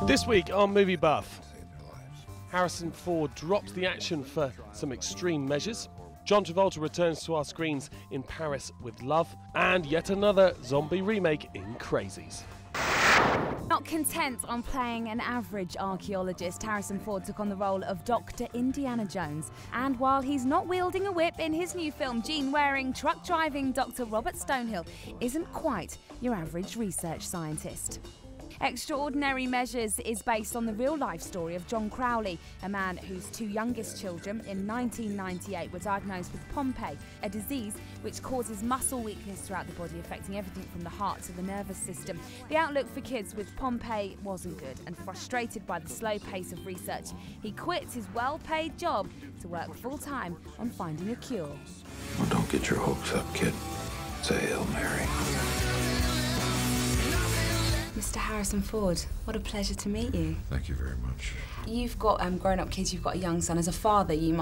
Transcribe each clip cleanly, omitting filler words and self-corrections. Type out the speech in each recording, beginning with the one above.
This week on Movie Buff, Harrison Ford drops the action for some extreme measures. John Travolta returns to our screens in Paris with Love, and yet another zombie remake in Crazies. Not content on playing an average archaeologist, Harrison Ford took on the role of Dr. Indiana Jones. And while he's not wielding a whip in his new film, gene-wearing, truck-driving Dr. Robert Stonehill isn't quite your average research scientist. Extraordinary Measures is based on the real-life story of John Crowley, a man whose two youngest children in 1998 were diagnosed with Pompe, a disease which causes muscle weakness throughout the body, affecting everything from the heart to the nervous system. The outlook for kids with Pompe wasn't good, and frustrated by the slow pace of research, he quit his well-paid job to work full-time on finding a cure. Well, don't get your hopes up, kid. Say Hail Mary. Mr. Harrison Ford, what a pleasure to meet you. Thank you very much. You've got grown-up kids, you've got a young son. As a father, you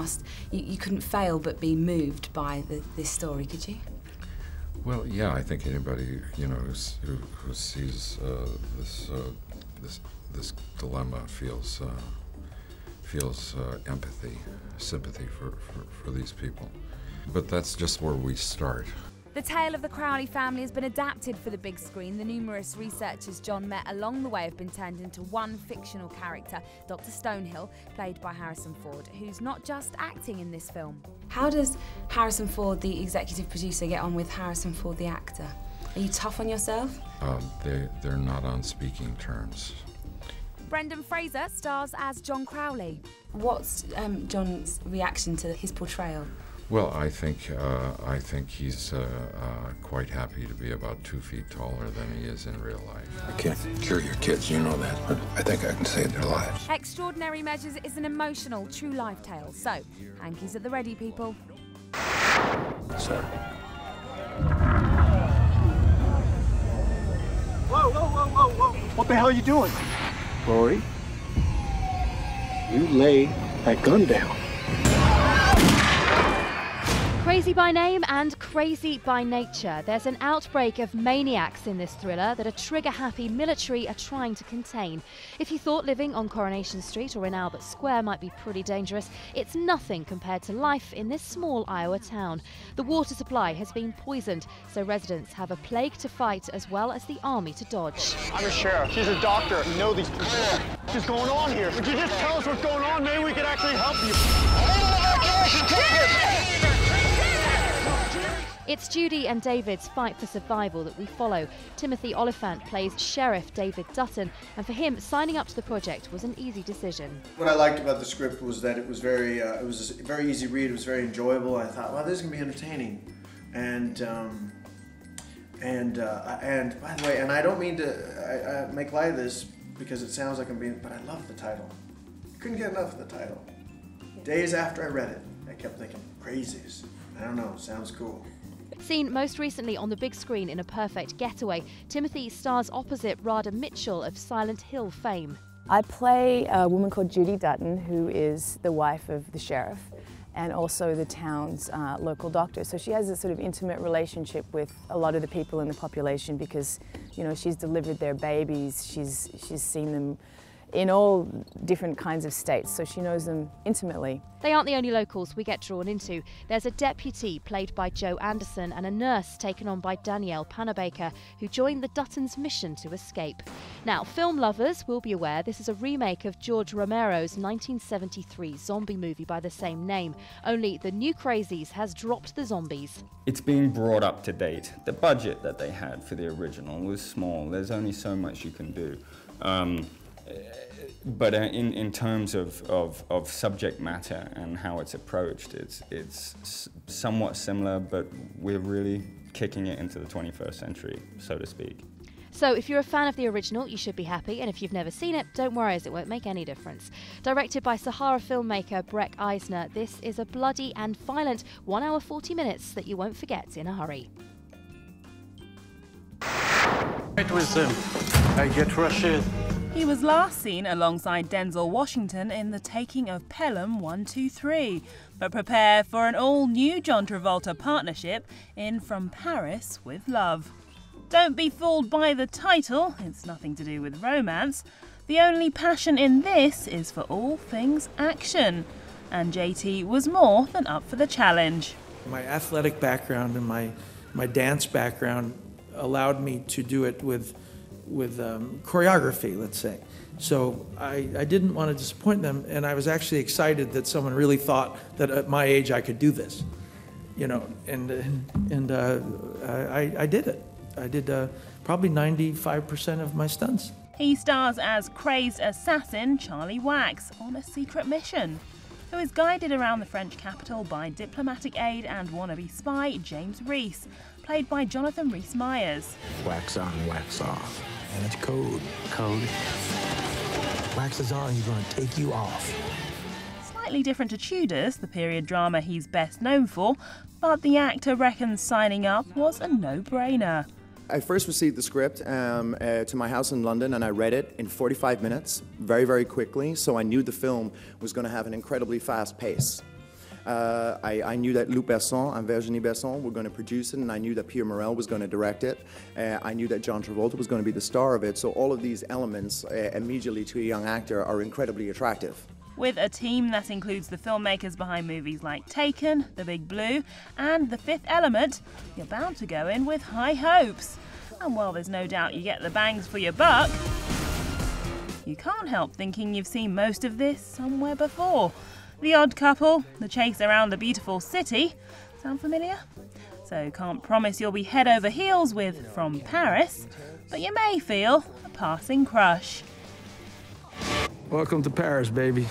couldn't fail but be moved by this story, could you? Well, yeah, I think anybody, who sees this dilemma feels empathy, sympathy for these people. But that's just where we start. The tale of the Crowley family has been adapted for the big screen. The numerous researchers John met along the way have been turned into one fictional character, Dr. Stonehill, played by Harrison Ford, who's not just acting in this film. How does Harrison Ford, the executive producer, get on with Harrison Ford, the actor? Are you tough on yourself? They're not on speaking terms. Brendan Fraser stars as John Crowley. What's John's reaction to his portrayal? Well, I think he's quite happy to be about 2 feet taller than he is in real life. I can't cure your kids, you know that, but I think I can save their lives. Extraordinary Measures is an emotional, true life tale. So, hankies at the ready, people. Sir. Whoa, whoa, whoa, whoa, whoa. What the hell are you doing? Rory, you lay that gun down. Crazy by name and crazy by nature. There's an outbreak of maniacs in this thriller that a trigger-happy military are trying to contain. If you thought living on Coronation Street or in Albert Square might be pretty dangerous, it's nothing compared to life in this small Iowa town. The water supply has been poisoned, so residents have a plague to fight as well as the army to dodge. I'm a sheriff. She's a doctor. You know these people. What's going on here? Would you just tell us what's going on? Maybe we could actually help you. It's Judy and David's fight for survival that we follow. Timothy Oliphant plays Sheriff David Dutton, and for him, signing up to the project was an easy decision. What I liked about the script was that it was it was a very easy read. It was very enjoyable. I thought, wow, this is gonna be entertaining. And by the way, and I don't mean to make light of this because it sounds like I'm being, but I love the title. I couldn't get enough of the title. Days after I read it, I kept thinking, Crazies. I don't know, sounds cool. Seen most recently on the big screen in A Perfect Getaway, Timothy stars opposite Rada Mitchell of Silent Hill fame. I play a woman called Judy Dutton, who is the wife of the sheriff and also the town's local doctor. So she has a sort of intimate relationship with a lot of the people in the population because, she's delivered their babies, she's seen them in all different kinds of states, so she knows them intimately. They aren't the only locals we get drawn into. There's a deputy played by Joe Anderson and a nurse taken on by Danielle Panabaker, who joined the Duttons' mission to escape. Now, film lovers will be aware this is a remake of George Romero's 1973 zombie movie by the same name, only the new Crazies has dropped the zombies. It's being brought up to date. The budget that they had for the original was small. There's only so much you can do. But in terms of subject matter and how it's approached, it's somewhat similar, but we're really kicking it into the 21st century, so to speak. So if you're a fan of the original, you should be happy, and if you've never seen it, don't worry, as it won't make any difference. Directed by Sahara filmmaker Breck Eisner, this is a bloody and violent 1 hour 40 minutes that you won't forget in a hurry. Right with them. I get rushes. He was last seen alongside Denzel Washington in The Taking of Pelham 1, 2, 3. But prepare for an all-new John Travolta partnership in From Paris with Love. Don't be fooled by the title, it's nothing to do with romance. The only passion in this is for all things action, and JT was more than up for the challenge. My athletic background and my dance background allowed me to do it with choreography, let's say. So I didn't want to disappoint them, and I was actually excited that someone really thought that at my age I could do this, you know, and I did it. I did probably 95% of my stunts. He stars as crazed assassin Charlie Wax on a secret mission, who is guided around the French capital by diplomatic aide and wannabe spy James Reese, played by Jonathan Rhys-Meyers. Wax on, wax off. And it's code. Code. Wax is on, he's gonna take you off. Slightly different to Tudors, the period drama he's best known for, but the actor reckons signing up was a no-brainer. I first received the script to my house in London, and I read it in 45 minutes, very, very quickly, so I knew the film was going to have an incredibly fast pace. I knew that Luc Besson and Virginie Besson were going to produce it, and I knew that Pierre Morel was going to direct it. I knew that John Travolta was going to be the star of it, so all of these elements immediately to a young actor are incredibly attractive. With a team that includes the filmmakers behind movies like Taken, The Big Blue and The Fifth Element, you're bound to go in with high hopes. And while there's no doubt you get the bangs for your buck, you can't help thinking you've seen most of this somewhere before. The Odd Couple, The Chase Around the Beautiful City. Sound familiar? So can't promise you'll be head over heels with From Paris, but you may feel a passing crush. Welcome to Paris, baby.